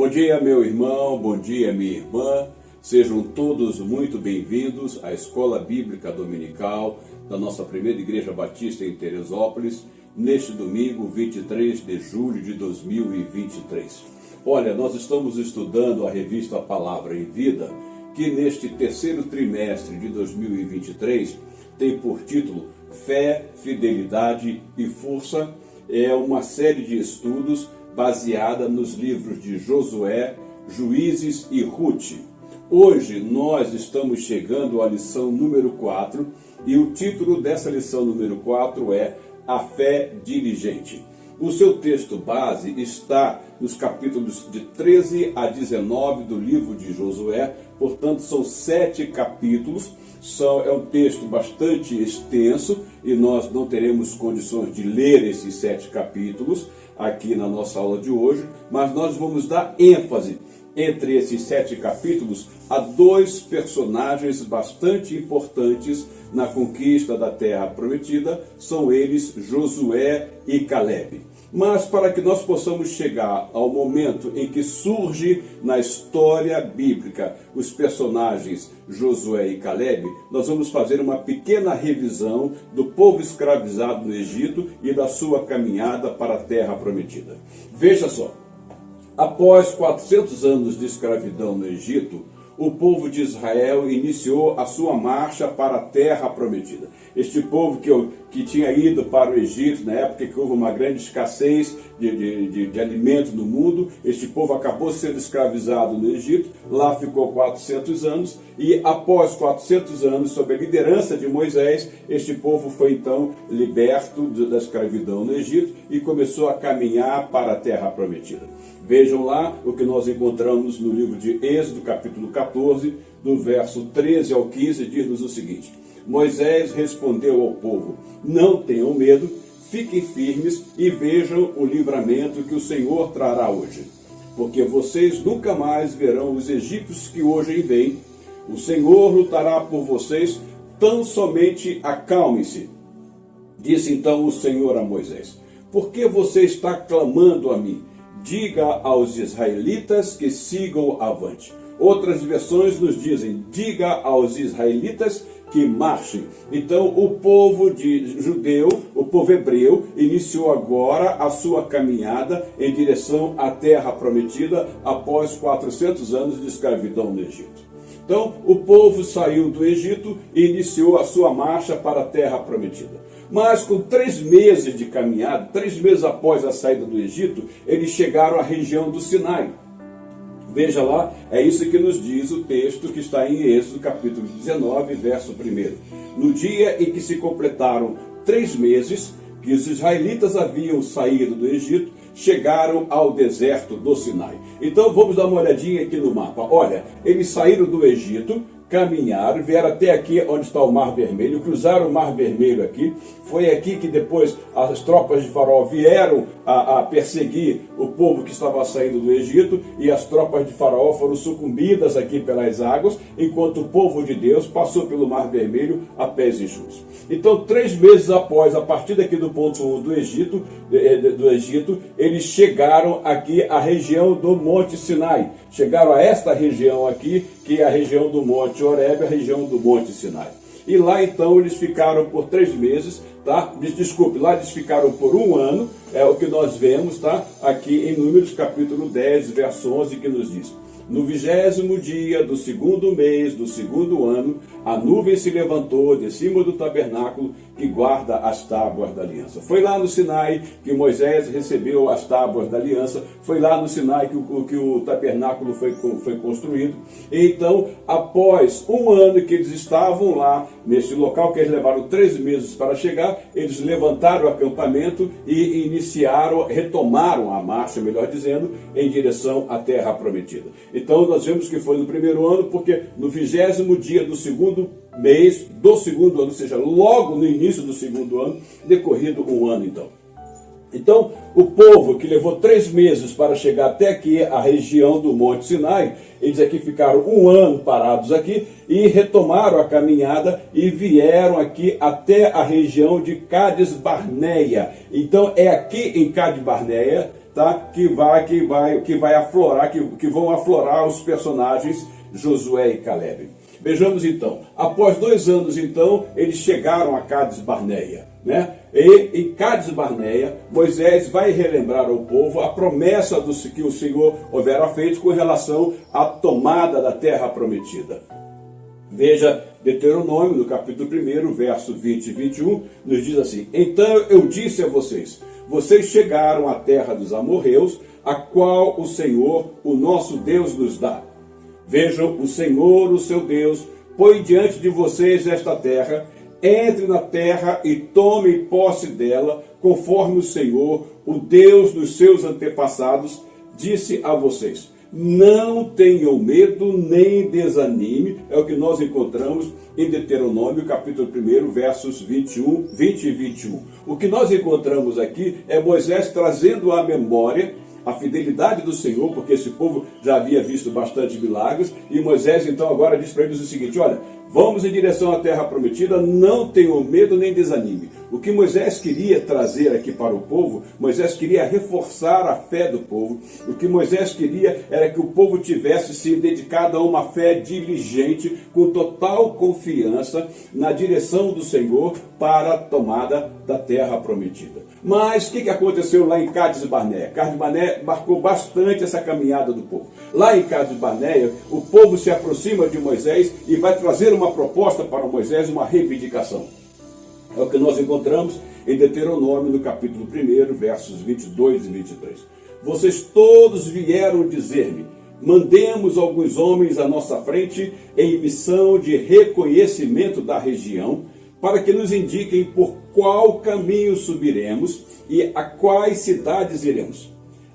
Bom dia, meu irmão, bom dia, minha irmã. Sejam todos muito bem-vindos à Escola Bíblica Dominical da nossa primeira Igreja Batista em Teresópolis, neste domingo, 23 de julho de 2023. Olha, nós estamos estudando a revista Palavra em Vida, que neste terceiro trimestre de 2023 tem por título Fé, Fidelidade e Força. É uma série de estudos baseada nos livros de Josué, Juízes e Rute. Hoje nós estamos chegando à lição número 4 e o título dessa lição número 4 é A Fé Diligente. O seu texto base está nos capítulos de 13 a 19 do livro de Josué, portanto são 7 capítulos. É um texto bastante extenso e nós não teremos condições de ler esses 7 capítulos aqui na nossa aula de hoje, mas nós vamos dar ênfase entre esses 7 capítulos a 2 personagens bastante importantes na conquista da Terra Prometida, são eles Josué e Caleb. Mas para que nós possamos chegar ao momento em que surge na história bíblica os personagens Josué e Caleb, nós vamos fazer uma pequena revisão do povo escravizado no Egito e da sua caminhada para a Terra Prometida. Veja só, após 400 anos de escravidão no Egito, o povo de Israel iniciou a sua marcha para a Terra Prometida. Este povo que tinha ido para o Egito, na época que houve uma grande escassez de alimentos no mundo, este povo acabou sendo escravizado no Egito, lá ficou 400 anos, e após 400 anos, sob a liderança de Moisés, este povo foi então liberto da escravidão no Egito e começou a caminhar para a Terra Prometida. Vejam lá o que nós encontramos no livro de Êxodo, capítulo 14, do verso 13 ao 15, diz-nos o seguinte: Moisés respondeu ao povo: não tenham medo, fiquem firmes e vejam o livramento que o Senhor trará hoje. Porque vocês nunca mais verão os egípcios que hoje vêm. O Senhor lutará por vocês, tão somente acalmem-se. Disse então o Senhor a Moisés: por que você está clamando a mim? Diga aos israelitas que sigam avante. Outras versões nos dizem: diga aos israelitas que marchem. Então o povo judeu, o povo hebreu, iniciou agora a sua caminhada em direção à Terra Prometida após 400 anos de escravidão no Egito. Então o povo saiu do Egito e iniciou a sua marcha para a Terra Prometida. Mas com 3 meses de caminhada, 3 meses após a saída do Egito, eles chegaram à região do Sinai. Veja lá, é isso que nos diz o texto que está em Êxodo, capítulo 19, verso 1. No dia em que se completaram 3 meses que os israelitas haviam saído do Egito, chegaram ao deserto do Sinai. Então vamos dar uma olhadinha aqui no mapa. Olha, eles saíram do Egito, caminharam, vieram até aqui onde está o Mar Vermelho, cruzaram o Mar Vermelho aqui. Foi aqui que depois as tropas de Faraó vieram a perseguir o povo que estava saindo do Egito, e as tropas de Faraó foram sucumbidas aqui pelas águas, enquanto o povo de Deus passou pelo Mar Vermelho a pés enxutos. Então 3 meses após, a partir daqui do ponto 1 do Egito, eles chegaram aqui à região do Monte Sinai. Chegaram a esta região aqui, que é a região do Monte Horebe, a região do Monte Sinai. E lá então eles ficaram por 3 meses, tá? Desculpe, lá eles ficaram por 1 ano, é o que nós vemos, tá? Aqui em Números capítulo 10, verso 11, que nos diz: no 20º dia do 2º mês do 2º ano, a nuvem se levantou de cima do tabernáculo que guarda as tábuas da aliança. Foi lá no Sinai que Moisés recebeu as tábuas da aliança, foi lá no Sinai que o tabernáculo foi construído. E então, após 1 ano que eles estavam lá, neste local, que eles levaram 3 meses para chegar, eles levantaram o acampamento e retomaram a marcha, melhor dizendo, em direção à Terra Prometida. Então nós vemos que foi no 1º ano, porque no 20º dia do 2º mês do 2º ano, ou seja, logo no início do 2º ano, decorrido 1 ano então. Então, o povo que levou 3 meses para chegar até aqui, a região do Monte Sinai, eles aqui ficaram 1 ano parados aqui e retomaram a caminhada e vieram aqui até a região de Cades Barneia. Então, é aqui em Cades Barneia tá? Que vai aflorar, que vão aflorar os personagens Josué e Caleb. Vejamos então, após 2 anos então, eles chegaram a Cades Barneia, né? E em Cades Barneia, Moisés vai relembrar ao povo a promessa que o Senhor houvera feito com relação à tomada da terra prometida. Veja, Deuteronômio, no capítulo 1, verso 20 e 21, nos diz assim: então eu disse a vocês, vocês chegaram à terra dos amorreus, a qual o Senhor, o nosso Deus, nos dá. Vejam, o Senhor, o seu Deus, põe diante de vocês esta terra, entre na terra e tomem posse dela, conforme o Senhor, o Deus dos seus antepassados, disse a vocês. Não tenham medo nem desanime, é o que nós encontramos em Deuteronômio, capítulo 1, versos 20 e 21. O que nós encontramos aqui é Moisés trazendo à memória a fidelidade do Senhor, porque esse povo já havia visto bastante milagres, e Moisés então agora diz para eles o seguinte: olha, vamos em direção à terra prometida, não tenham medo nem desanime. O que Moisés queria trazer aqui para o povo, Moisés queria reforçar a fé do povo. O que Moisés queria era que o povo tivesse se dedicado a uma fé diligente, com total confiança na direção do Senhor para a tomada da terra prometida. Mas o que aconteceu lá em Cades Barneia? Cades Barneia marcou bastante essa caminhada do povo. Lá em Cades Barneia, o povo se aproxima de Moisés e vai trazer uma proposta para Moisés, uma reivindicação. É o que nós encontramos em Deuteronômio, no capítulo 1, versos 22 e 23. Vocês todos vieram dizer-me: mandemos alguns homens à nossa frente em missão de reconhecimento da região, para que nos indiquem por qual caminho subiremos e a quais cidades iremos.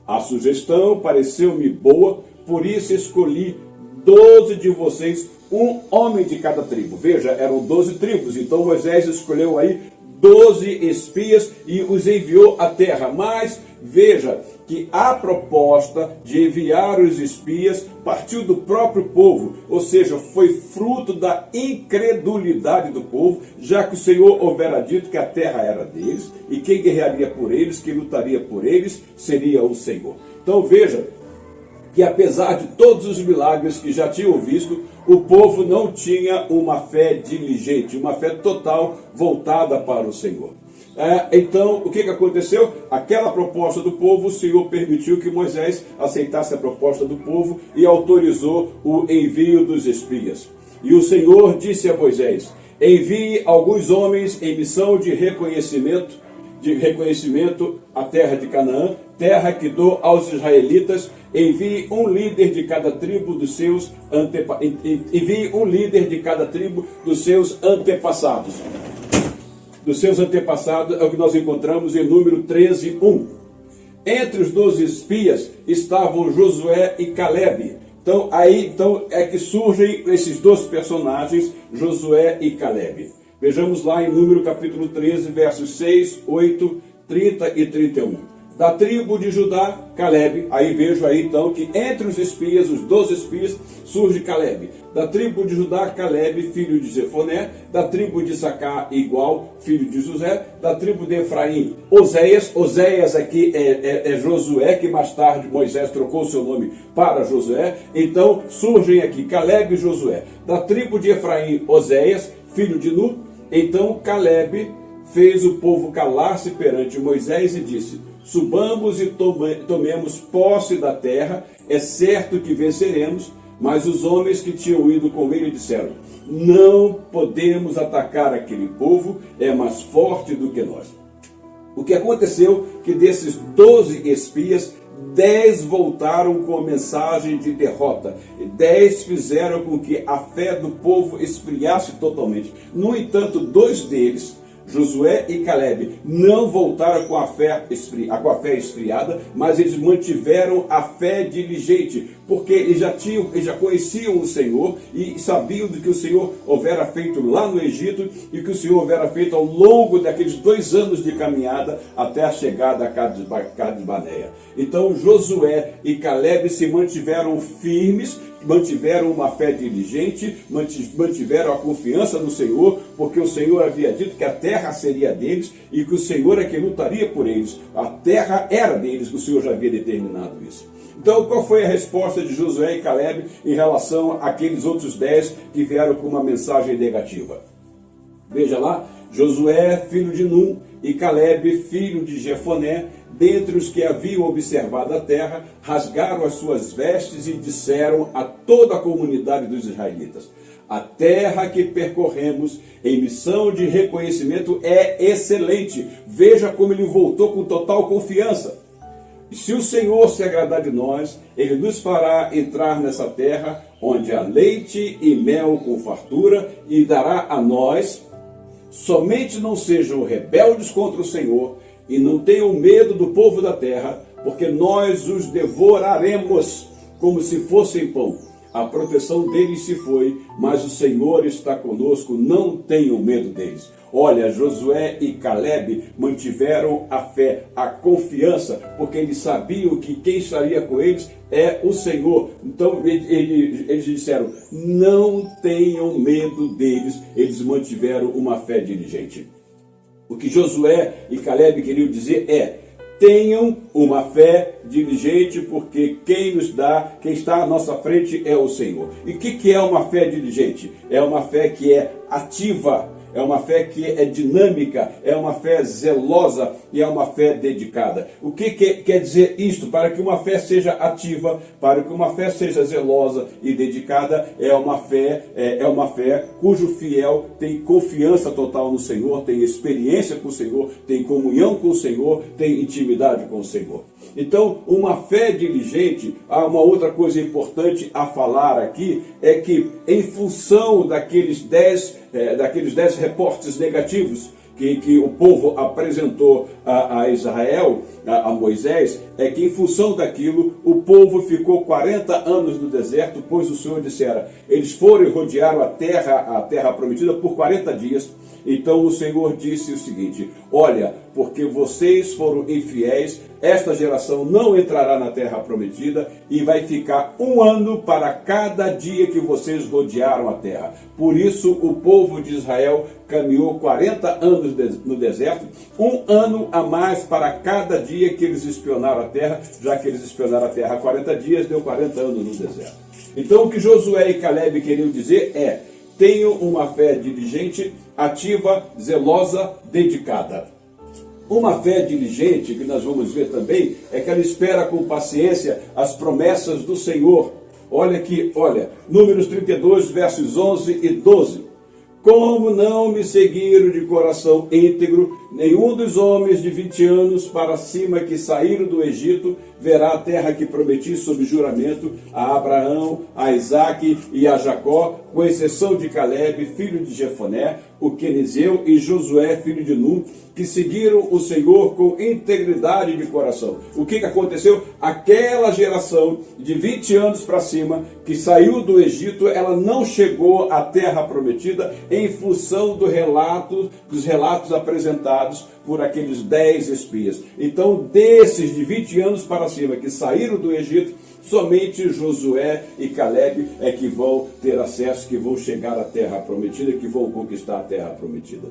A sugestão pareceu-me boa, por isso escolhi 12 de vocês, um homem de cada tribo. Veja, eram 12 tribos, então Moisés escolheu aí 12 espias e os enviou à terra. Mas veja que a proposta de enviar os espias partiu do próprio povo, ou seja, foi fruto da incredulidade do povo, já que o Senhor houvera dito que a terra era deles, e quem guerrearia por eles, quem lutaria por eles, seria o Senhor. Então veja que apesar de todos os milagres que já tinham visto, o povo não tinha uma fé diligente, uma fé total voltada para o Senhor. Então, o que aconteceu? Aquela proposta do povo, o Senhor permitiu que Moisés aceitasse a proposta do povo e autorizou o envio dos espias. E o Senhor disse a Moisés: envie alguns homens em missão de reconhecimento à terra de Canaã, terra que dou aos israelitas. Envie um líder de cada tribo dos seus antepassados. Dos seus antepassados é o que nós encontramos em Número 13, 1. Entre os 12 espias estavam Josué e Caleb. Então é que surgem esses dois personagens, Josué e Caleb. Vejamos lá em Número capítulo 13, versos 6, 8, 30 e 31. Da tribo de Judá, Caleb. Aí vejo aí então que entre os espias, os 12 espias, surge Caleb. Da tribo de Judá, Caleb, filho de Jefoné. Da tribo de Issacar, igual, filho de José. Da tribo de Efraim, Oséias. Oséias aqui é Josué, que mais tarde Moisés trocou seu nome para Josué. Então surgem aqui Caleb e Josué. Da tribo de Efraim, Oséias, filho de Nu. Então Caleb fez o povo calar-se perante Moisés e disse: subamos e tomemos posse da terra, é certo que venceremos. Mas os homens que tinham ido com ele disseram: não podemos atacar aquele povo, é mais forte do que nós. O que aconteceu que desses 12 espias, 10 voltaram com a mensagem de derrota. 10 fizeram com que a fé do povo esfriasse totalmente. No entanto, 2 deles, Josué e Caleb, não voltaram com a fé esfriada, mas eles mantiveram a fé diligente, porque eles já conheciam o Senhor e sabiam do que o Senhor houvera feito lá no Egito e que o Senhor houvera feito ao longo daqueles 2 anos de caminhada até a chegada a Cades Barneia. Então Josué e Caleb se mantiveram firmes, mantiveram uma fé diligente, mantiveram a confiança no Senhor, porque o Senhor havia dito que a terra seria deles e que o Senhor é quem lutaria por eles. A terra era deles, o Senhor já havia determinado isso. Então, qual foi a resposta de Josué e Caleb em relação àqueles outros 10 que vieram com uma mensagem negativa? Veja lá, Josué, filho de Num, e Caleb, filho de Jefoné, dentre os que haviam observado a terra, rasgaram as suas vestes e disseram a toda a comunidade dos israelitas: a terra que percorremos em missão de reconhecimento é excelente. Veja como ele voltou com total confiança. E se o Senhor se agradar de nós, Ele nos fará entrar nessa terra, onde há leite e mel com fartura, e dará a nós. Somente não sejam rebeldes contra o Senhor, e não tenham medo do povo da terra, porque nós os devoraremos como se fossem pão. A proteção deles se foi, mas o Senhor está conosco, não tenham medo deles. Olha, Josué e Caleb mantiveram a fé, a confiança, porque eles sabiam que quem estaria com eles é o Senhor. Então eles disseram, não tenham medo deles, eles mantiveram uma fé diligente. O que Josué e Caleb queriam dizer é: tenham uma fé diligente, porque quem está à nossa frente é o Senhor. E o que é uma fé diligente? É uma fé que é ativa, é uma fé que é dinâmica, é uma fé zelosa e é uma fé dedicada. O que quer dizer isto? Para que uma fé seja ativa, para que uma fé seja zelosa e dedicada, é uma fé cujo fiel tem confiança total no Senhor, tem experiência com o Senhor, tem comunhão com o Senhor, tem intimidade com o Senhor. Então, uma fé diligente, há uma outra coisa importante a falar aqui, é que em função daqueles 10 reportes negativos que o povo apresentou a Israel, a Moisés, é que em função daquilo o povo ficou 40 anos no deserto, pois o Senhor dissera, eles foram e rodearam a terra prometida por 40 dias. Então o Senhor disse o seguinte: olha, porque vocês foram infiéis, esta geração não entrará na terra prometida e vai ficar 1 ano para cada dia que vocês rodearam a terra. Por isso o povo de Israel caminhou 40 anos no deserto, 1 ano a mais para cada dia que eles espionaram a terra, já que eles espionaram a terra há 40 dias, deu 40 anos no deserto. Então o que Josué e Caleb queriam dizer é: tenham uma fé diligente, ativa, zelosa, dedicada. Uma fé diligente, que nós vamos ver também, é que ela espera com paciência as promessas do Senhor. Olha aqui, Números 32, versos 11 e 12. Como não me seguiram de coração íntegro, nenhum dos homens de 20 anos para cima que saíram do Egito verá a terra que prometi sob juramento a Abraão, a Isaque e a Jacó, com exceção de Caleb, filho de Jefoné, o quenezeu, e Josué, filho de Num, que seguiram o Senhor com integridade de coração. O que aconteceu? Aquela geração de 20 anos para cima, que saiu do Egito, ela não chegou à terra prometida em função dos relatos apresentados por aqueles 10 espias. Então, desses de 20 anos para cima que saíram do Egito, somente Josué e Caleb é que vão ter acesso, que vão chegar à terra prometida, que vão conquistar a terra prometida.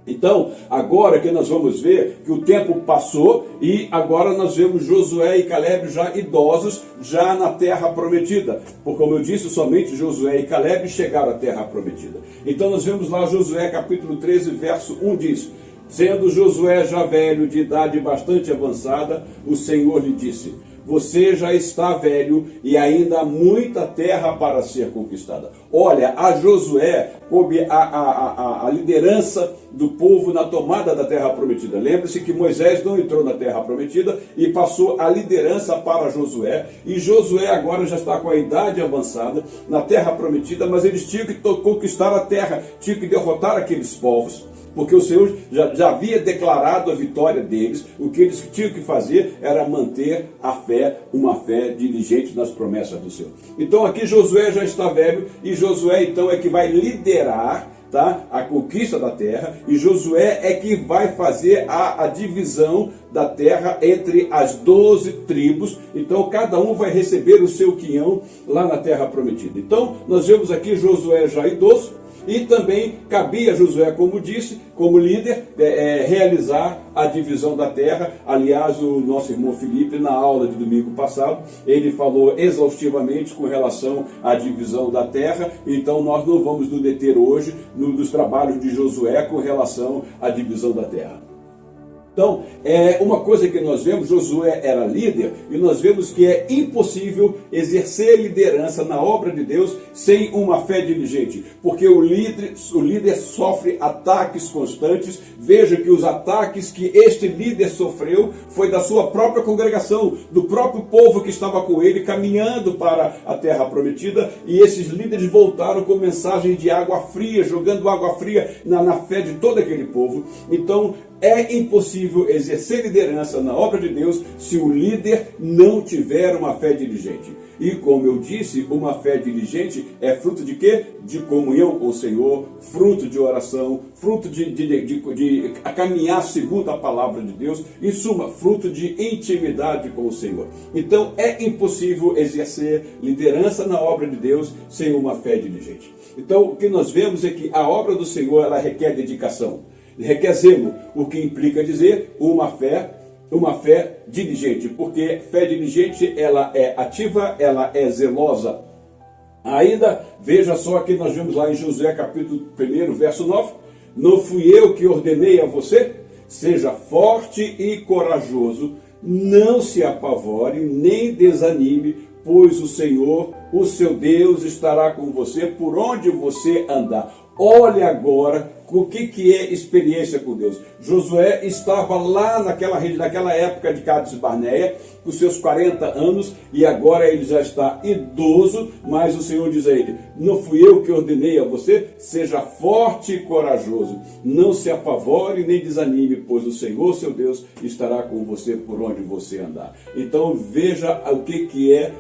Então, agora que nós vamos ver que o tempo passou e agora nós vemos Josué e Caleb já idosos, já na terra prometida. Porque, como eu disse, somente Josué e Caleb chegaram à terra prometida. Então nós vemos lá Josué capítulo 13, verso 1 diz: sendo Josué já velho, de idade bastante avançada, o Senhor lhe disse: você já está velho e ainda há muita terra para ser conquistada. Olha, a Josué coube a liderança do povo na tomada da terra prometida. Lembre-se que Moisés não entrou na terra prometida e passou a liderança para Josué. E Josué agora já está com a idade avançada na terra prometida, mas eles tinham que conquistar a terra, tinham que derrotar aqueles povos. porque o Senhor já havia declarado a vitória deles. O que eles tinham que fazer era manter a fé, uma fé diligente nas promessas do Senhor. Então aqui Josué já está velho, e Josué então é que vai liderar, tá, a conquista da terra, e Josué é que vai fazer a divisão da terra entre as 12 tribos. Então cada um vai receber o seu quinhão lá na terra prometida. Então nós vemos aqui Josué já idoso, e também cabia a Josué, como disse, como líder, realizar a divisão da terra. Aliás, o nosso irmão Felipe, na aula de domingo passado, ele falou exaustivamente com relação à divisão da terra. Então nós não vamos nos deter hoje nos trabalhos de Josué com relação à divisão da terra. Então, uma coisa que nós vemos, Josué era líder, e nós vemos que é impossível exercer liderança na obra de Deus sem uma fé diligente, porque o líder sofre ataques constantes. Veja que os ataques que este líder sofreu foi da sua própria congregação, do próprio povo que estava com ele, caminhando para a terra prometida, e esses líderes voltaram com mensagem de água fria, jogando água fria na fé de todo aquele povo. Então, é impossível exercer liderança na obra de Deus se o líder não tiver uma fé diligente. E como eu disse, uma fé diligente é fruto de quê? De comunhão com o Senhor, fruto de oração, fruto de caminhar segundo a palavra de Deus, em suma, fruto de intimidade com o Senhor. Então é impossível exercer liderança na obra de Deus sem uma fé diligente. Então o que nós vemos é que a obra do Senhor, ela requer dedicação, requer zelo, o que implica dizer uma fé diligente, porque fé diligente, ela é ativa, ela é zelosa. Ainda, veja só que nós vemos lá em Josué capítulo 1, verso 9, não fui eu que ordenei a você? Seja forte e corajoso, não se apavore, nem desanime, pois o Senhor, o seu Deus, estará com você por onde você andar. Olha agora o que é experiência com Deus. Josué estava lá naquela época de Cades Barneia, com seus 40 anos, e agora ele já está idoso, mas o Senhor diz a ele, não fui eu que ordenei a você? Seja forte e corajoso, não se apavore nem desanime, pois o Senhor, seu Deus, estará com você por onde você andar. Então veja o que é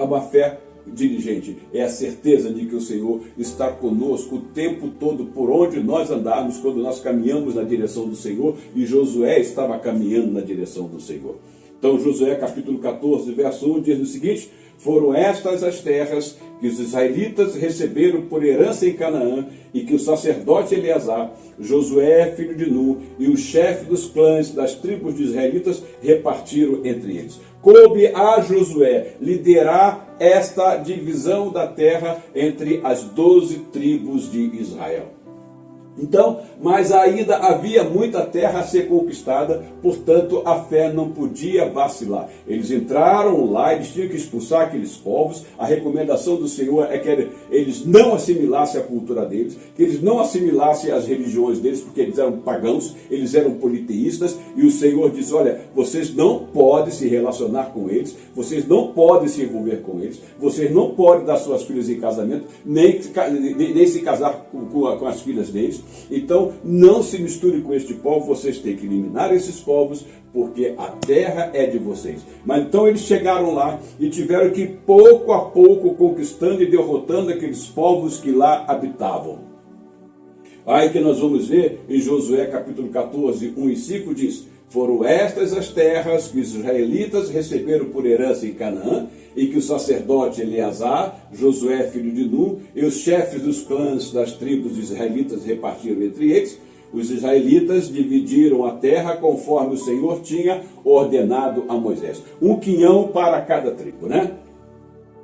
uma fé diligente, é a certeza de que o Senhor está conosco o tempo todo, por onde nós andarmos, quando nós caminhamos na direção do Senhor, e Josué estava caminhando na direção do Senhor. Então Josué capítulo 14, verso 1 diz o seguinte, foram estas as terras que os israelitas receberam por herança em Canaã, e que o sacerdote Eleazar, Josué filho de Nun, e o chefe dos clãs das tribos de israelitas repartiram entre eles. Coube a Josué liderar esta divisão da terra entre as 12 tribos de Israel. Então, mas ainda havia muita terra a ser conquistada, portanto a fé não podia vacilar. Eles entraram lá, eles tinham que expulsar aqueles povos. A recomendação do Senhor é que eles não assimilassem a cultura deles, que eles não assimilassem as religiões deles, porque eles eram pagãos, eles eram politeístas, e o Senhor diz, olha, vocês não podem se relacionar com eles, vocês não podem se envolver com eles, vocês não podem dar suas filhas em casamento, nem se casar com as filhas deles. Então, não se misture com este povo, vocês têm que eliminar esses povos, porque a terra é de vocês. Mas então eles chegaram lá e tiveram que, pouco a pouco, conquistando e derrotando aqueles povos que lá habitavam. Aí que nós vamos ver em Josué capítulo 14, 1 e 5, diz, foram estas as terras que os israelitas receberam por herança em Canaã, e que o sacerdote Eleazar, Josué filho de Nun, e os chefes dos clãs das tribos israelitas repartiram entre eles. Os israelitas dividiram a terra conforme o Senhor tinha ordenado a Moisés. Um quinhão para cada tribo, né?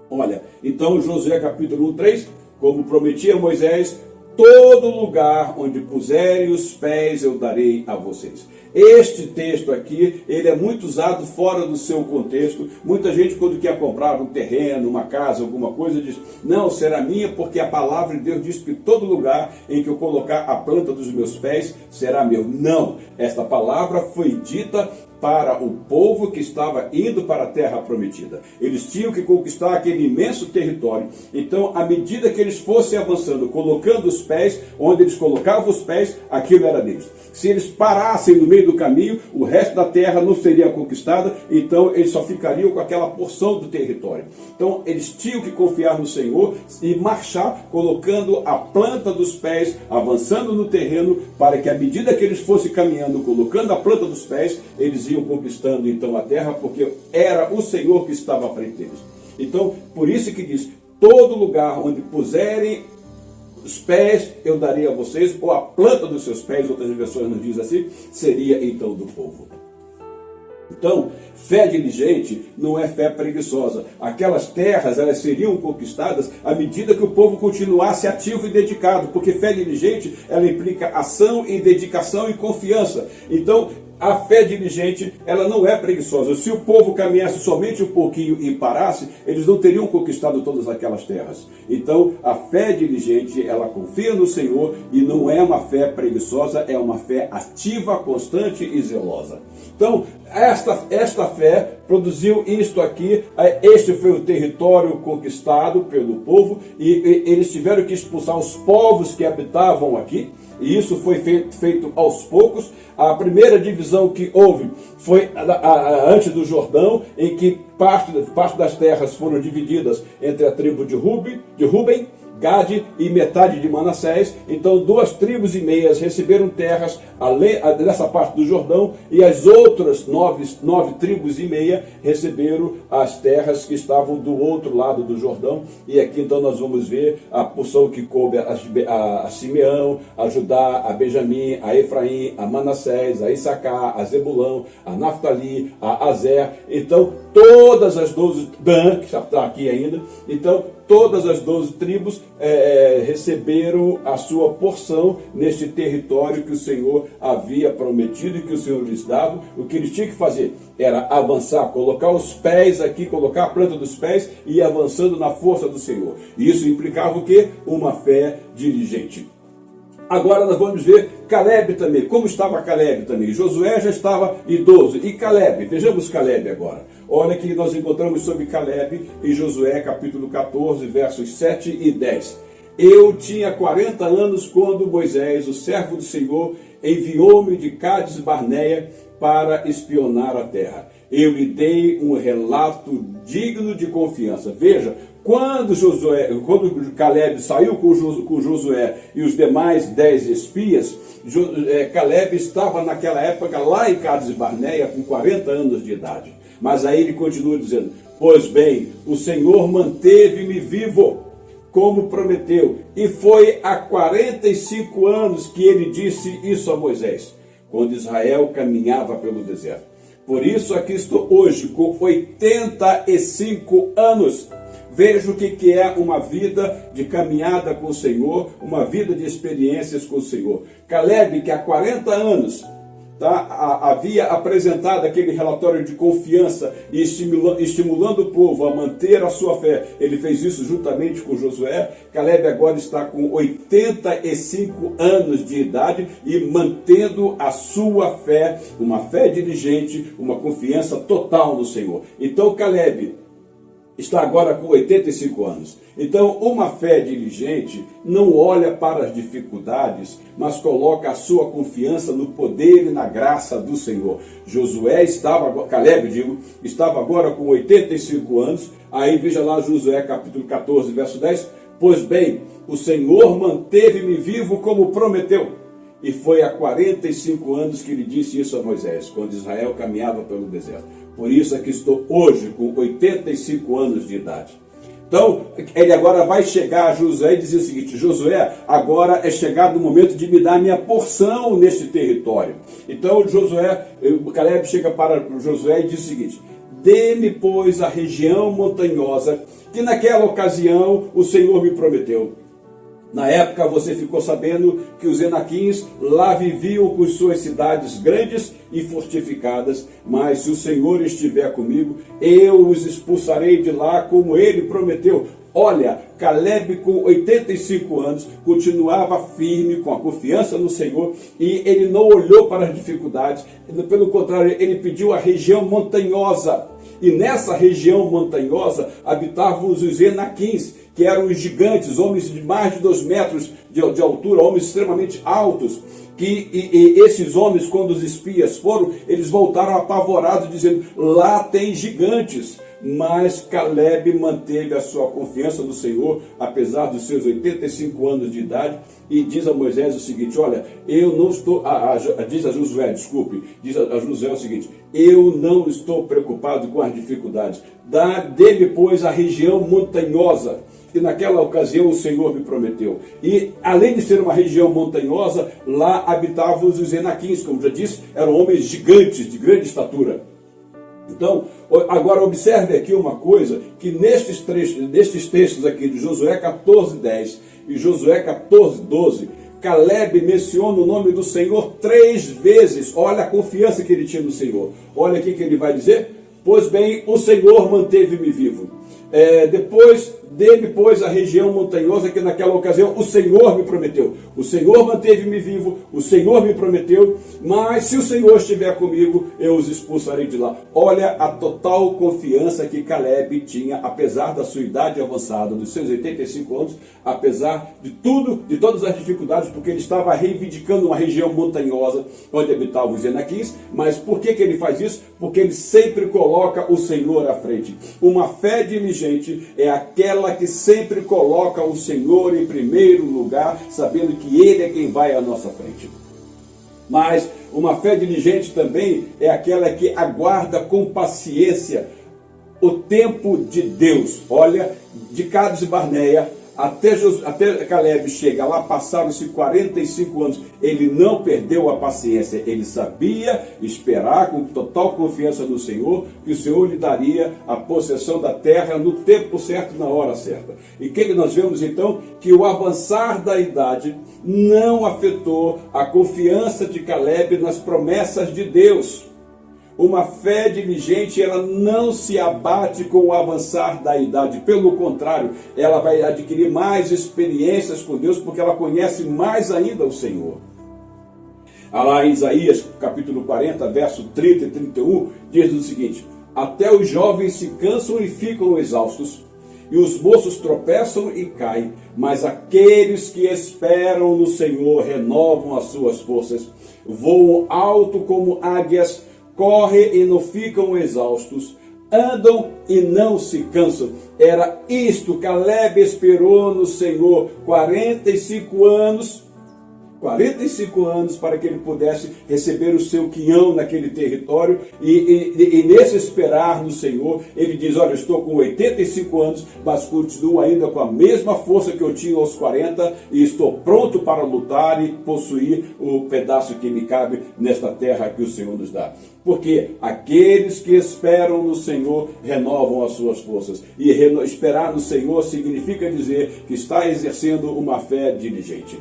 Olha, então Josué capítulo 3, como prometia Moisés, todo lugar onde puserem os pés eu darei a vocês. Este texto aqui, ele é muito usado fora do seu contexto. Muita gente, quando quer comprar um terreno, uma casa, alguma coisa, diz, não, será minha, porque a palavra de Deus diz que todo lugar em que eu colocar a planta dos meus pés será meu. Não, esta palavra foi dita para o povo que estava indo para a terra prometida. Eles tinham que conquistar aquele imenso território. Então, à medida que eles fossem avançando, colocando os pés, onde eles colocavam os pés, aquilo era deles. Se eles parassem no meio do caminho, o resto da terra não seria conquistada, então eles só ficariam com aquela porção do território. Então, eles tinham que confiar no Senhor e marchar, colocando a planta dos pés, avançando no terreno, para que à medida que eles fossem caminhando, colocando a planta dos pés, eles iam conquistando então a terra, porque era o Senhor que estava à frente deles. Então, por isso que diz, todo lugar onde puserem os pés eu darei a vocês, ou a planta dos seus pés, outras versões nos diz assim, seria então do povo. Então, fé diligente não é fé preguiçosa. Aquelas terras, elas seriam conquistadas à medida que o povo continuasse ativo e dedicado, porque fé diligente, ela implica ação e dedicação e confiança. Então, a fé diligente, ela não é preguiçosa. Se o povo caminhasse somente um pouquinho e parasse, eles não teriam conquistado todas aquelas terras. Então, a fé diligente, ela confia no Senhor e não é uma fé preguiçosa, é uma fé ativa, constante e zelosa. Então, esta fé produziu isto aqui. Este foi o território conquistado pelo povo e eles tiveram que expulsar os povos que habitavam aqui. E isso foi feito aos poucos. A primeira divisão que houve foi antes do Jordão, em que parte das terras foram divididas entre a tribo de Ruben, Gade e metade de Manassés. Então 2 tribos e meias receberam terras nessa parte do Jordão, e as outras 9 tribos e meia receberam as terras que estavam do outro lado do Jordão. E aqui então nós vamos ver a porção que coube a Simeão, a Judá, a Benjamim, a Efraim, a Manassés, a Issacar, a Zebulão, a Naftali, a Azer. Então todas as 12, Dan, que está aqui ainda, então todas as 12 tribos receberam a sua porção neste território que o Senhor havia prometido e que o Senhor lhes dava. O que eles tinham que fazer era avançar, colocar os pés aqui, colocar a planta dos pés e ir avançando na força do Senhor. E isso implicava o quê? Uma fé diligente. Agora nós vamos ver Caleb também. Como estava Caleb também? Josué já estava idoso. E Caleb? Vejamos Caleb agora. Olha que nós encontramos sobre Caleb em Josué capítulo 14, versos 7 e 10. Eu tinha 40 anos quando Moisés, o servo do Senhor, enviou-me de Cádiz Barneia para espionar a terra. Eu lhe dei um relato digno de confiança. Veja, quando Caleb saiu com Josué e os demais 10 espias, Caleb estava naquela época lá em Cádiz Barneia com 40 anos de idade. Mas aí ele continua dizendo, pois bem, o Senhor manteve-me vivo, como prometeu, e foi há 45 anos que ele disse isso a Moisés, quando Israel caminhava pelo deserto. Por isso aqui estou hoje, com 85 anos. Veja o que é uma vida de caminhada com o Senhor, uma vida de experiências com o Senhor. Caleb, que há 40 anos havia apresentado aquele relatório de confiança e estimulando o povo a manter a sua fé. Ele fez isso juntamente com Josué. Caleb agora está com 85 anos de idade e mantendo a sua fé, uma fé diligente, uma confiança total no Senhor. Então Caleb está agora com 85 anos. Então, uma fé diligente não olha para as dificuldades, mas coloca a sua confiança no poder e na graça do Senhor. Caleb estava agora com 85 anos. Aí veja lá Josué capítulo 14, verso 10. Pois bem, o Senhor manteve-me vivo como prometeu. E foi há 45 anos que ele disse isso a Moisés, quando Israel caminhava pelo deserto. Por isso é que estou hoje com 85 anos de idade. Então, ele agora vai chegar a Josué e dizer o seguinte, Josué, agora é chegado o momento de me dar a minha porção neste território. Então, Caleb chega para Josué e diz o seguinte, dê-me, pois, a região montanhosa que naquela ocasião o Senhor me prometeu. Na época você ficou sabendo que os Enaquins lá viviam com suas cidades grandes e fortificadas, mas se o Senhor estiver comigo, eu os expulsarei de lá como ele prometeu. Olha, Caleb com 85 anos continuava firme, com a confiança no Senhor, e ele não olhou para as dificuldades, pelo contrário, ele pediu a região montanhosa. E nessa região montanhosa habitavam os Enaquins, que eram os gigantes, homens de mais de 2 metros de altura, homens extremamente altos. E esses homens, quando os espias foram, eles voltaram apavorados, dizendo: lá tem gigantes. Mas Caleb manteve a sua confiança no Senhor, apesar dos seus 85 anos de idade, e diz a Moisés o seguinte: olha, eu não estou, diz a Josué o seguinte: eu não estou preocupado com as dificuldades, dê-me, pois, a região montanhosa, que naquela ocasião o Senhor me prometeu. E além de ser uma região montanhosa, lá habitavam os Enaquins, como já disse, eram homens gigantes, de grande estatura. Então, agora observe aqui uma coisa, que nestes textos aqui de Josué 14:10 e Josué 14:12, Caleb menciona o nome do Senhor 3 vezes. Olha a confiança que ele tinha no Senhor. Olha aqui que ele vai dizer: pois bem, o Senhor manteve-me vivo. Dê-me, pois, a região montanhosa que naquela ocasião o Senhor me prometeu. O Senhor manteve-me vivo, o Senhor me prometeu, mas se o Senhor estiver comigo, eu os expulsarei de lá. Olha a total confiança que Caleb tinha, apesar da sua idade avançada, dos seus 85 anos, apesar de tudo, de todas as dificuldades, porque ele estava reivindicando uma região montanhosa, onde habitavam os Enaquins. Mas por que ele faz isso? Porque ele sempre coloca o Senhor à frente. Uma fé diligente é aquela que sempre coloca o Senhor em primeiro lugar, sabendo que Ele é quem vai à nossa frente. Mas uma fé diligente também é aquela que aguarda com paciência o tempo de Deus. Olha, de Cades e Barneia até Caleb chega lá, passaram-se 45 anos, ele não perdeu a paciência, ele sabia esperar com total confiança no Senhor, que o Senhor lhe daria a possessão da terra no tempo certo, na hora certa. E o que nós vemos então? Que o avançar da idade não afetou a confiança de Caleb nas promessas de Deus. Uma fé diligente, ela não se abate com o avançar da idade. Pelo contrário, ela vai adquirir mais experiências com Deus, porque ela conhece mais ainda o Senhor. Lá em Isaías, capítulo 40, verso 30 e 31, diz o seguinte: até os jovens se cansam e ficam exaustos, e os moços tropeçam e caem, mas aqueles que esperam no Senhor renovam as suas forças, voam alto como águias, correm e não ficam exaustos, andam e não se cansam. Era isto, Caleb esperou no Senhor 45 anos para que ele pudesse receber o seu quinhão naquele território, e nesse esperar no Senhor, ele diz: olha, estou com 85 anos, mas continuo ainda com a mesma força que eu tinha aos 40, e estou pronto para lutar e possuir o pedaço que me cabe nesta terra que o Senhor nos dá. Porque aqueles que esperam no Senhor renovam as suas forças, e esperar no Senhor significa dizer que está exercendo uma fé diligente.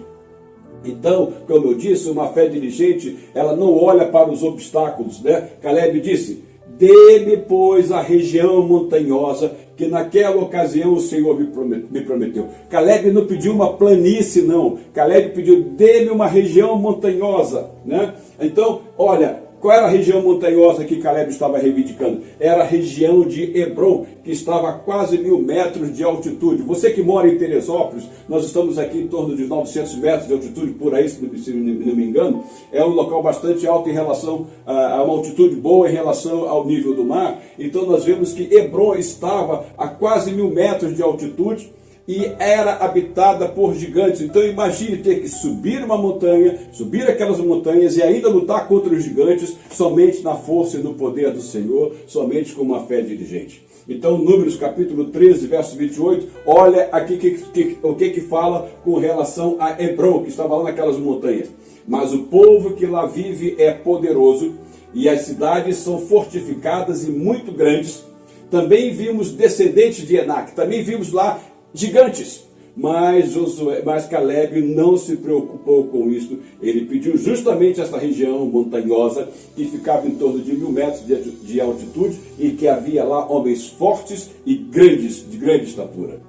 Então, como eu disse, uma fé diligente, ela não olha para os obstáculos, né? Caleb disse: dê-me, pois, a região montanhosa, que naquela ocasião o Senhor me prometeu. Caleb não pediu uma planície, não. Caleb pediu: dê-me uma região montanhosa, né? Então, olha, qual era a região montanhosa que Caleb estava reivindicando? Era a região de Hebrom, que estava a quase 1.000 metros de altitude. Você que mora em Teresópolis, nós estamos aqui em torno de 900 metros de altitude, por aí, se não me engano. É um local bastante alto em relação a uma altitude boa em relação ao nível do mar. Então nós vemos que Hebrom estava a quase 1.000 metros de altitude, e era habitada por gigantes. Então imagine ter que subir uma montanha, subir aquelas montanhas e ainda lutar contra os gigantes, somente na força e no poder do Senhor, somente com uma fé diligente. Então, Números capítulo 13, verso 28, olha aqui o que fala com relação a Hebrom, que estava lá naquelas montanhas. Mas o povo que lá vive é poderoso, e as cidades são fortificadas e muito grandes. Também vimos descendentes de Enac, também vimos lá gigantes, mas Caleb não se preocupou com isso. Ele pediu justamente essa região montanhosa, que ficava em torno de 1.000 metros de altitude, e que havia lá homens fortes e grandes, de grande estatura.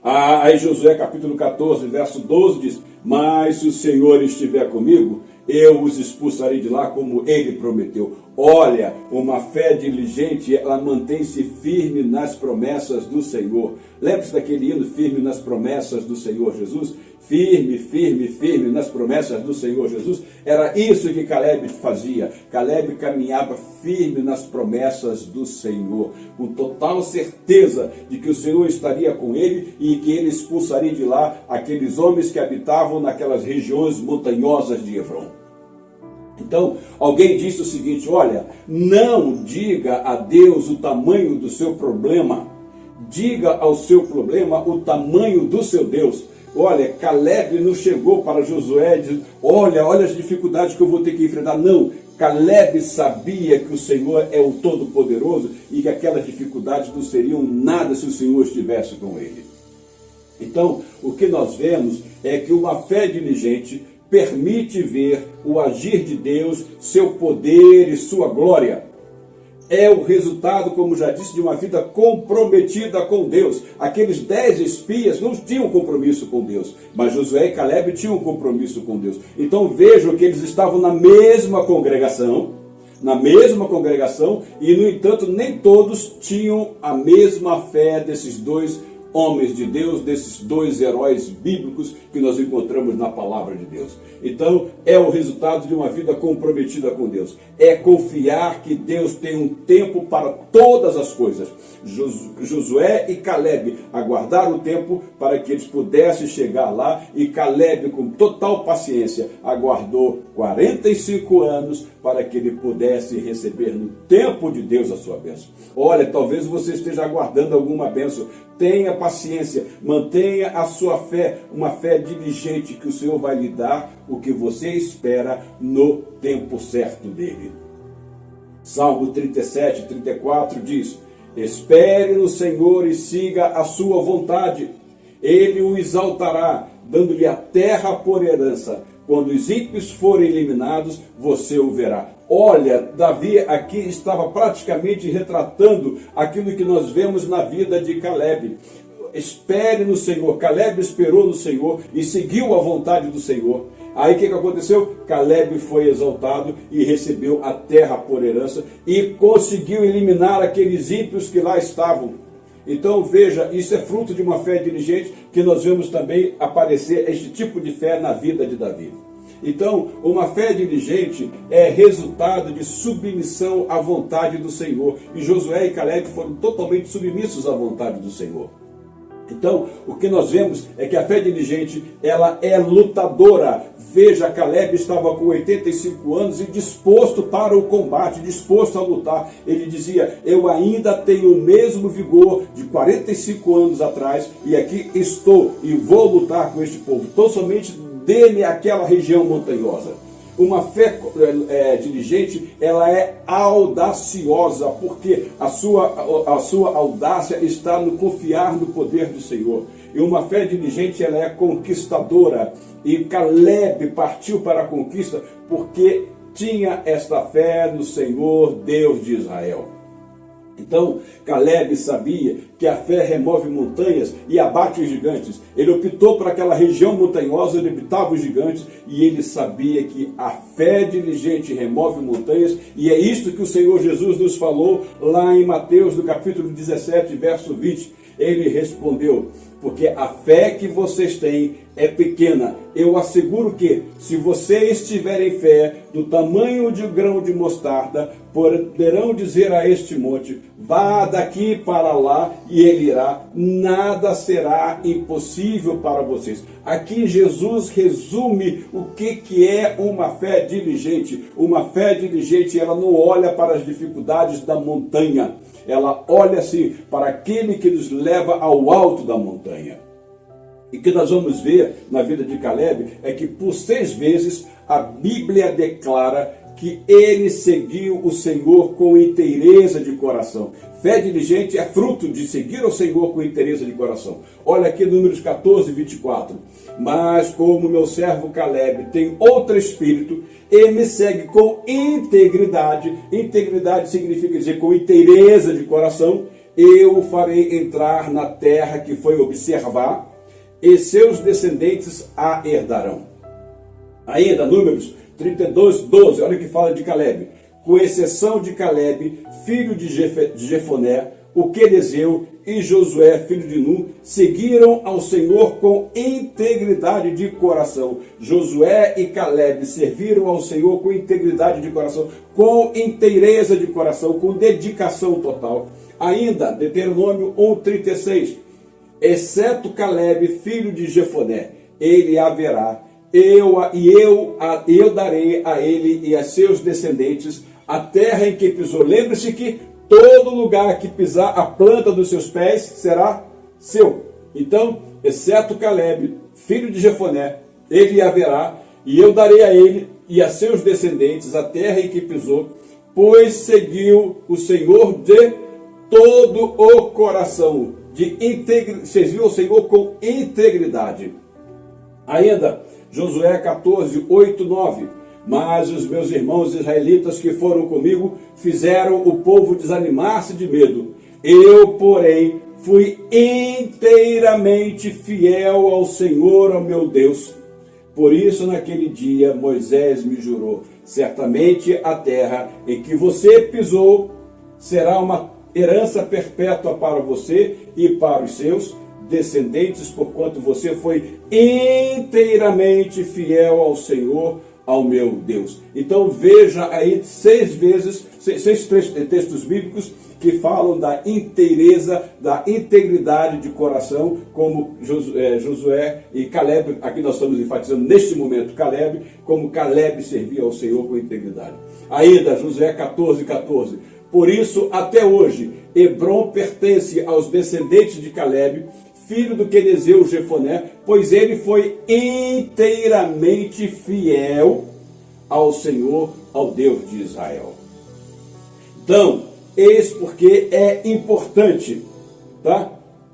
Aí Josué capítulo 14, verso 12 diz: mas se o Senhor estiver comigo, eu os expulsarei de lá como ele prometeu. Olha, uma fé diligente, ela mantém-se firme nas promessas do Senhor. Lembre-se daquele hino, firme nas promessas do Senhor Jesus? Firme, firme, firme nas promessas do Senhor Jesus. Era isso que Caleb fazia. Caleb caminhava firme nas promessas do Senhor, com total certeza de que o Senhor estaria com ele e que ele expulsaria de lá aqueles homens que habitavam naquelas regiões montanhosas de Efron. Então, alguém disse o seguinte: olha, não diga a Deus o tamanho do seu problema, diga ao seu problema o tamanho do seu Deus. Olha, Caleb não chegou para Josué dizendo: olha as dificuldades que eu vou ter que enfrentar. Não, Caleb sabia que o Senhor é o Todo-Poderoso e que aquelas dificuldades não seriam nada se o Senhor estivesse com ele. Então, o que nós vemos é que uma fé diligente permite ver o agir de Deus, seu poder e sua glória. É o resultado, como já disse, de uma vida comprometida com Deus. Aqueles 10 espias não tinham compromisso com Deus, mas Josué e Caleb tinham compromisso com Deus. Então vejam que eles estavam na mesma congregação, e no entanto nem todos tinham a mesma fé desses dois homens de Deus, desses dois heróis bíblicos que nós encontramos na palavra de Deus. Então, é o resultado de uma vida comprometida com Deus. É confiar que Deus tem um tempo para todas as coisas. Josué e Caleb aguardaram o tempo para que eles pudessem chegar lá, e Caleb, com total paciência, aguardou 45 anos para que ele pudesse receber no tempo de Deus a sua bênção. Olha, talvez você esteja aguardando alguma bênção. Tenha paciência, mantenha a sua fé, uma fé diligente, que o Senhor vai lhe dar o que você espera no tempo certo dele. Salmo 37, 34 diz: espere no Senhor e siga a sua vontade. Ele o exaltará, dando-lhe a terra por herança. Quando os ímpios forem eliminados, você o verá. Olha, Davi aqui estava praticamente retratando aquilo que nós vemos na vida de Caleb. Espere no Senhor. Caleb esperou no Senhor e seguiu a vontade do Senhor. Aí o que aconteceu? Caleb foi exaltado e recebeu a terra por herança e conseguiu eliminar aqueles ímpios que lá estavam. Então veja, isso é fruto de uma fé diligente, que nós vemos também aparecer este tipo de fé na vida de Davi. Então, uma fé diligente é resultado de submissão à vontade do Senhor. E Josué e Caleb foram totalmente submissos à vontade do Senhor. Então, o que nós vemos é que a fé diligente, ela é lutadora. Veja, Caleb estava com 85 anos e disposto para o combate, disposto a lutar. Ele dizia: eu ainda tenho o mesmo vigor de 45 anos atrás, e aqui estou e vou lutar com este povo. Então, somente dê-me aquela região montanhosa. Uma fé diligente, ela é audaciosa, porque a sua audácia está no confiar no poder do Senhor. E uma fé diligente, ela é conquistadora. E Caleb partiu para a conquista porque tinha esta fé no Senhor, Deus de Israel. Então, Caleb sabia que a fé remove montanhas e abate os gigantes. Ele optou por aquela região montanhosa onde habitavam os gigantes, e ele sabia que a fé diligente remove montanhas, e é isto que o Senhor Jesus nos falou lá em Mateus, no capítulo 17, verso 20. Ele respondeu: porque a fé que vocês têm é pequena. Eu asseguro que, se vocês tiverem fé do tamanho de um grão de mostarda, poderão dizer a este monte: vá daqui para lá, e ele irá. Nada será impossível para vocês. Aqui Jesus resume o que é uma fé diligente. Uma fé diligente, ela não olha para as dificuldades da montanha. Ela olha-se para aquele que nos leva ao alto da montanha. E o que nós vamos ver na vida de Caleb é que por 6 vezes a Bíblia declara que ele seguiu o Senhor com inteireza de coração. Fé diligente é fruto de seguir o Senhor com inteireza de coração. Olha aqui Números 14, 24. Mas como meu servo Caleb tem outro espírito, ele me segue com integridade. Integridade significa dizer com inteireza de coração. eu o farei entrar na terra que foi observar, e seus descendentes a herdarão. Ainda, Números 32, 12, olha o que fala de Caleb. Com exceção de Caleb, filho de Jefoné, o quenezeu, e Josué, filho de Nun, seguiram ao Senhor com integridade de coração. Josué e Caleb serviram ao Senhor com integridade de coração, com inteireza de coração, com dedicação total. Ainda, Deuteronômio 1,36, exceto Caleb, filho de Jefoné, ele haverá, eu darei a ele e a seus descendentes a terra em que pisou. Lembre-se que todo lugar que pisar a planta dos seus pés será seu. Então, exceto Caleb, filho de Jefoné, ele haverá, e eu darei a ele e a seus descendentes a terra em que pisou, pois seguiu o Senhor de todo o coração, serviu ao Senhor com integridade. Ainda, Josué 14, 8, 9. Mas os meus irmãos israelitas que foram comigo fizeram o povo desanimar-se de medo. Eu, porém, fui inteiramente fiel ao Senhor, ao meu Deus. Por isso, naquele dia, Moisés me jurou: certamente a terra em que você pisou será uma herança perpétua para você e para os seus descendentes, porquanto você foi inteiramente fiel ao Senhor, ao meu Deus. Então veja aí seis textos bíblicos que falam da inteireza, da integridade de coração, como Josué e Caleb. Aqui nós estamos enfatizando neste momento Caleb, como Caleb servia ao Senhor com integridade. Ainda Josué 14, 14. Por isso, até hoje, Hebrom pertence aos descendentes de Caleb, filho do quenezeu Jefoné, pois ele foi inteiramente fiel ao Senhor, ao Deus de Israel. Então, eis porque é importante, tá?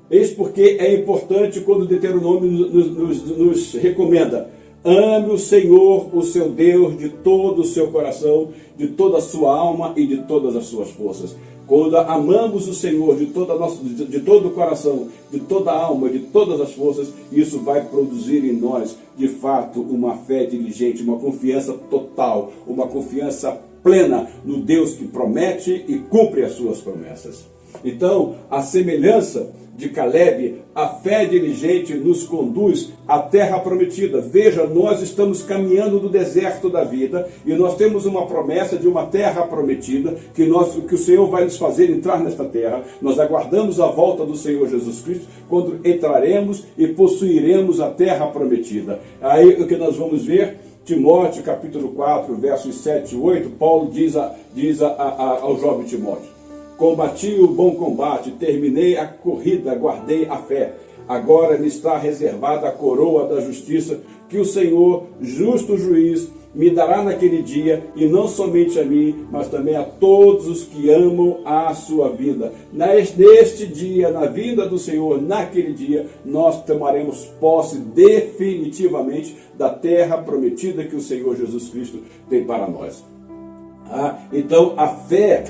Eis porque é importante quando o Deuteronômio nos recomenda: ame o Senhor, o seu Deus, de todo o seu coração, de toda a sua alma e de todas as suas forças. Quando amamos o Senhor de todo o coração, de toda a alma, de todas as forças, isso vai produzir em nós, de fato, uma fé diligente, uma confiança total, uma confiança plena no Deus que promete e cumpre as suas promessas. Então, a semelhança de Caleb, a fé diligente nos conduz à terra prometida. Veja, nós estamos caminhando no deserto da vida e nós temos uma promessa de uma terra prometida que o Senhor vai nos fazer entrar nesta terra. Nós aguardamos a volta do Senhor Jesus Cristo, quando entraremos e possuiremos a terra prometida. Aí o que nós vamos ver, Timóteo capítulo 4, versos 7 e 8, Paulo diz ao jovem Timóteo: combati o bom combate, terminei a corrida, guardei a fé. Agora me está reservada a coroa da justiça, que o Senhor, justo juiz, me dará naquele dia, e não somente a mim, mas também a todos os que amam a sua vida. Neste dia, na vinda do Senhor, naquele dia, nós tomaremos posse definitivamente da terra prometida que o Senhor Jesus Cristo tem para nós. Então, a fé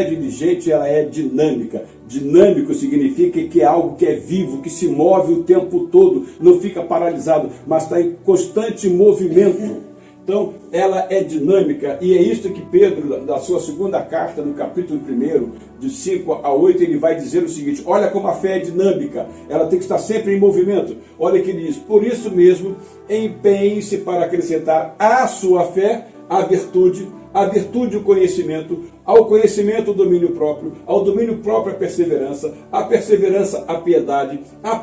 diligente, ela é dinâmica. Dinâmico significa que é algo que é vivo, que se move o tempo todo, não fica paralisado, mas está em constante movimento. Então, ela é dinâmica, e é isso que Pedro, na sua segunda carta, no capítulo 1, de 5 a 8, ele vai dizer o seguinte: olha como a fé é dinâmica, ela tem que estar sempre em movimento. Olha que ele diz: por isso mesmo, empenhe-se para acrescentar à sua fé a virtude o conhecimento, ao conhecimento o domínio próprio, ao domínio próprio a perseverança a piedade a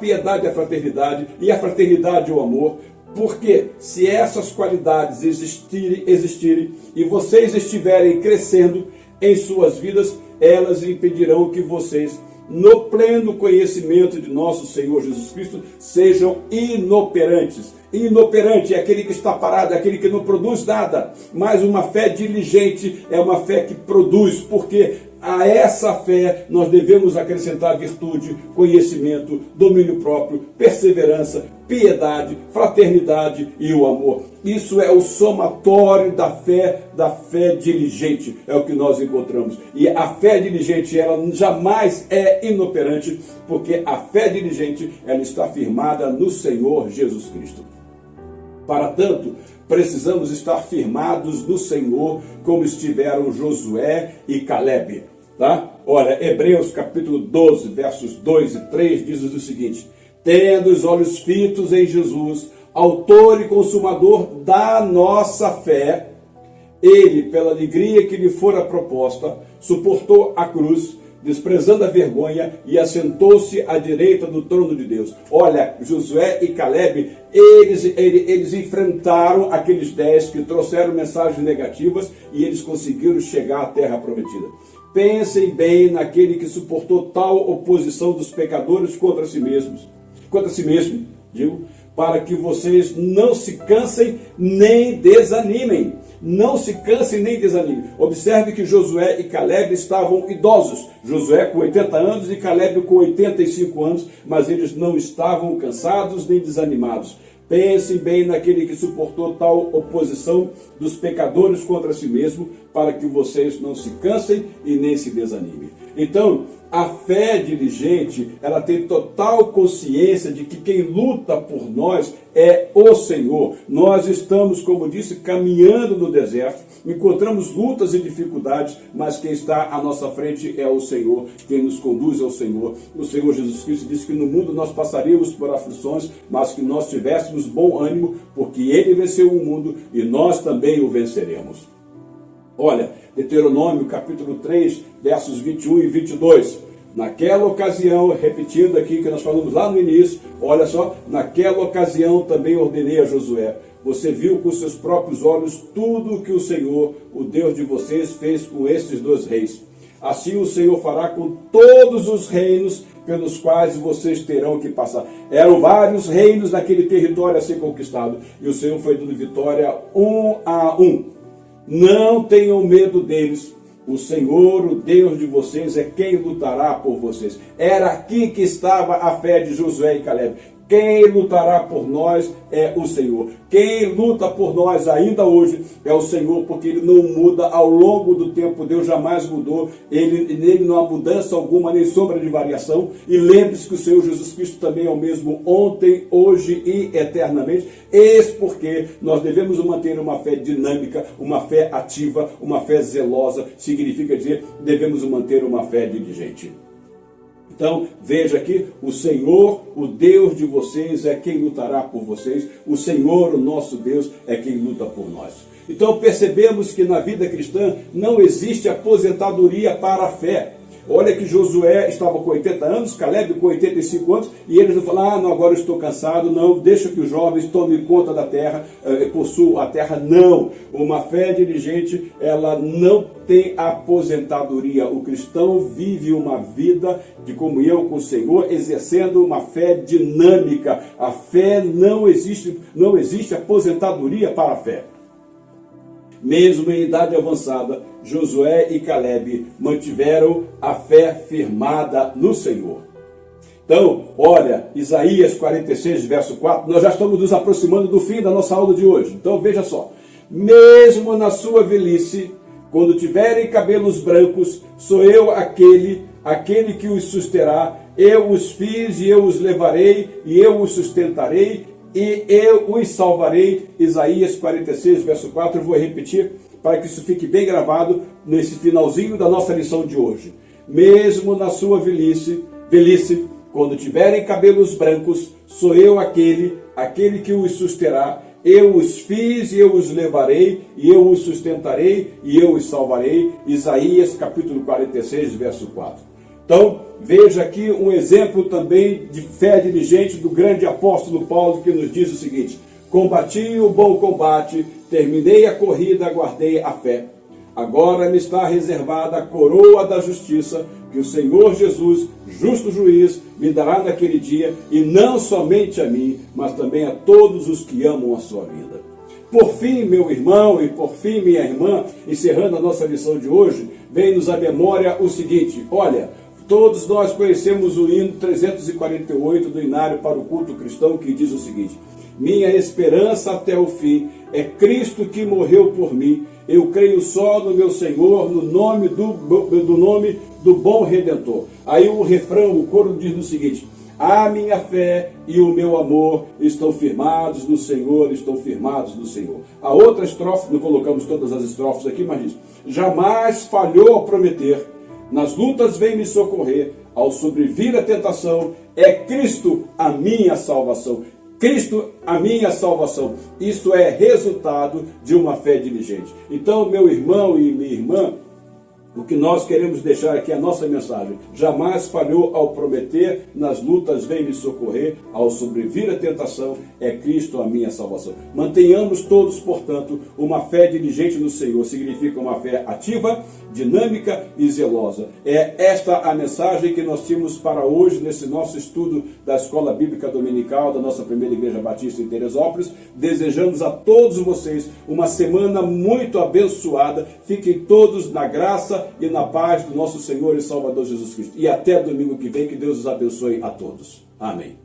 fraternidade e a fraternidade o amor. Porque se essas qualidades existirem e vocês estiverem crescendo em suas vidas, elas impedirão que vocês, no pleno conhecimento de nosso Senhor Jesus Cristo, sejam inoperantes, inoperante é aquele que está parado, é aquele que não produz nada. Mas uma fé diligente é uma fé que produz, porque a essa fé nós devemos acrescentar virtude, conhecimento, domínio próprio, perseverança, piedade, fraternidade e o amor. Isso é o somatório da fé diligente, é o que nós encontramos. E a fé diligente, ela jamais é inoperante, porque a fé diligente, ela está firmada no Senhor Jesus Cristo. Para tanto, precisamos estar firmados no Senhor, como estiveram Josué e Caleb. Tá? Olha, Hebreus capítulo 12, versos 2 e 3 diz o seguinte: tendo os olhos fitos em Jesus, autor e consumador da nossa fé, ele, pela alegria que lhe fora proposta, suportou a cruz, desprezando a vergonha, e assentou-se à direita do trono de Deus. Olha, Josué e Caleb, eles enfrentaram aqueles 10 que trouxeram mensagens negativas e eles conseguiram chegar à terra prometida. Pensem bem naquele que suportou tal oposição dos pecadores contra si mesmo, digo, para que vocês não se cansem nem desanimem. Não se cansem nem desanimem. Observe que Josué e Caleb estavam idosos. Josué com 80 anos e Caleb com 85 anos, mas eles não estavam cansados nem desanimados. Pensem bem naquele que suportou tal oposição dos pecadores contra si mesmo, para que vocês não se cansem e nem se desanimem. Então, a fé diligente, ela tem total consciência de que quem luta por nós é o Senhor. Nós estamos, como disse, caminhando no deserto, encontramos lutas e dificuldades, mas quem está à nossa frente é o Senhor, quem nos conduz é o Senhor. O Senhor Jesus Cristo disse que no mundo nós passaríamos por aflições, mas que nós tivéssemos bom ânimo, porque Ele venceu o mundo e nós também o venceremos. Olha, Deuteronômio capítulo 3, versos 21 e 22. Naquela ocasião, repetindo aqui que nós falamos lá no início, olha só, naquela ocasião também ordenei a Josué: você viu com seus próprios olhos tudo o que o Senhor, o Deus de vocês, fez com estes 2 reis. Assim o Senhor fará com todos os reinos pelos quais vocês terão que passar. Eram vários reinos naquele território a ser conquistado, e o Senhor foi dando vitória um a um. Não tenham medo deles. O Senhor, o Deus de vocês, é quem lutará por vocês. Era aqui que estava a fé de Josué e Caleb. Quem lutará por nós é o Senhor. Quem luta por nós ainda hoje é o Senhor, porque Ele não muda ao longo do tempo. Deus jamais mudou. Nele não há mudança alguma, nem sombra de variação. E lembre-se que o Senhor Jesus Cristo também é o mesmo ontem, hoje e eternamente. Eis porque nós devemos manter uma fé dinâmica, uma fé ativa, uma fé zelosa. Significa dizer, devemos manter uma fé diligente. Então, veja aqui, o Senhor, o Deus de vocês, é quem lutará por vocês. O Senhor, o nosso Deus, é quem luta por nós. Então, percebemos que na vida cristã não existe aposentadoria para a fé. Olha que Josué estava com 80 anos, Caleb com 85 anos, e eles não falaram: não, agora eu estou cansado, não, deixa que os jovens tomem conta da terra, possuam a terra. Não, uma fé diligente, ela não tem aposentadoria. O cristão vive uma vida de comunhão com o Senhor, exercendo uma fé dinâmica. A fé não existe aposentadoria para a fé. Mesmo em idade avançada, Josué e Caleb mantiveram a fé firmada no Senhor. Então, olha, Isaías 46, verso 4, nós já estamos nos aproximando do fim da nossa aula de hoje. Então, veja só: mesmo na sua velhice, quando tiverem cabelos brancos, sou eu aquele que os susterá. Eu os fiz e eu os levarei, e eu os sustentarei, e eu os salvarei. Isaías 46, verso 4, eu vou repetir para que isso fique bem gravado nesse finalzinho da nossa lição de hoje. Mesmo na sua velhice, quando tiverem cabelos brancos, sou eu aquele que os susterá. Eu os fiz e eu os levarei, e eu os sustentarei, e eu os salvarei. Isaías capítulo 46, verso 4. Então, veja aqui um exemplo também de fé diligente do grande apóstolo Paulo, que nos diz o seguinte: combati o bom combate, terminei a corrida, guardei a fé. Agora me está reservada a coroa da justiça, que o Senhor Jesus, justo juiz, me dará naquele dia, e não somente a mim, mas também a todos os que amam a sua vida. Por fim, meu irmão, e por fim, minha irmã, encerrando a nossa lição de hoje, vem-nos à memória o seguinte: olha, todos nós conhecemos o hino 348 do Inário para o Culto Cristão, que diz o seguinte: minha esperança até o fim é Cristo que morreu por mim. Eu creio só no meu Senhor, no nome do bom Redentor. Aí o refrão, o coro diz o seguinte: a minha fé e o meu amor estão firmados no Senhor, estão firmados no Senhor. A outra estrofe, não colocamos todas as estrofes aqui, mas diz: jamais falhou a prometer, nas lutas vem me socorrer, ao sobrevir a tentação, é Cristo a minha salvação. Cristo, a minha salvação. Isso é resultado de uma fé diligente. Então, meu irmão e minha irmã, o que nós queremos deixar aqui, a nossa mensagem: jamais falhou ao prometer, nas lutas vem me socorrer, ao sobrevir a tentação, é Cristo a minha salvação. Mantenhamos todos, portanto, uma fé diligente no Senhor. Significa uma fé ativa, dinâmica e zelosa. É esta a mensagem que nós tínhamos para hoje, nesse nosso estudo da Escola Bíblica Dominical da nossa primeira Igreja Batista em Teresópolis. Desejamos a todos vocês uma semana muito abençoada. Fiquem todos na graça e na paz do nosso Senhor e Salvador Jesus Cristo. E até domingo que vem, que Deus os abençoe a todos. Amém.